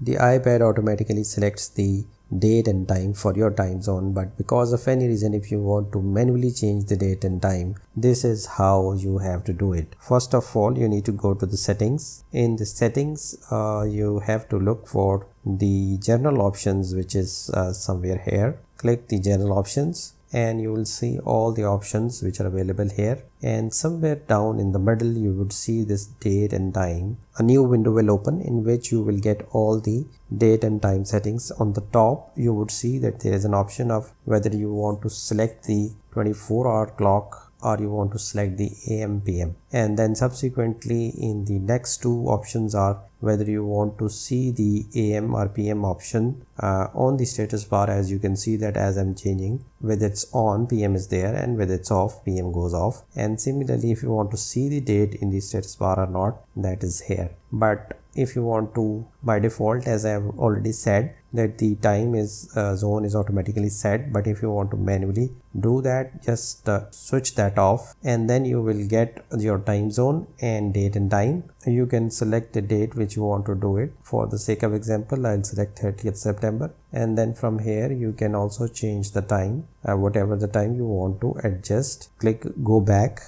The iPad automatically selects the date and time for your time zone, but because of any reason, if you want to manually change the date and time, this is how you have to do it. First of all, you need to go to the settings. In the settings, you have to look for the general options, which is somewhere here. Click the general options and you will see all the options which are available here, and somewhere down in the middle you would see this date and time. A new window will open in which you will get all the date and time settings. On the top you would see that there is an option of whether you want to select the 24-hour clock or you want to select the AM PM, and then subsequently in the next two options are whether you want to see the AM or PM option on the status bar. As you can see that as I'm changing, whether it's on, PM is there, and whether it's off, PM goes off. And similarly, if you want to see the date in the status bar or not, that is here. But if you want to, by default, as I have already said, that the time is zone is automatically set, but if you want to manually do that, just switch that off and then you will get your time zone and date and time. You can select the date which you want to do it. For the sake of example, I'll select 30th September, and then from here you can also change the time, whatever the time you want to adjust. Click go back,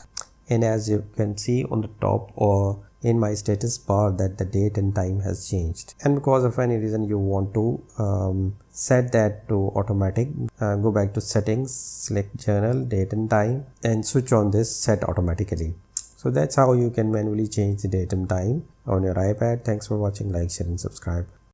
and as you can see on the top or in my status bar that the date and time has changed, and because of any reason you want to set that to automatic, go back to settings, select journal, date and time, and switch on this set automatically. So that's how you can manually change the date and time on your iPad. Thanks for watching. Like, share and subscribe.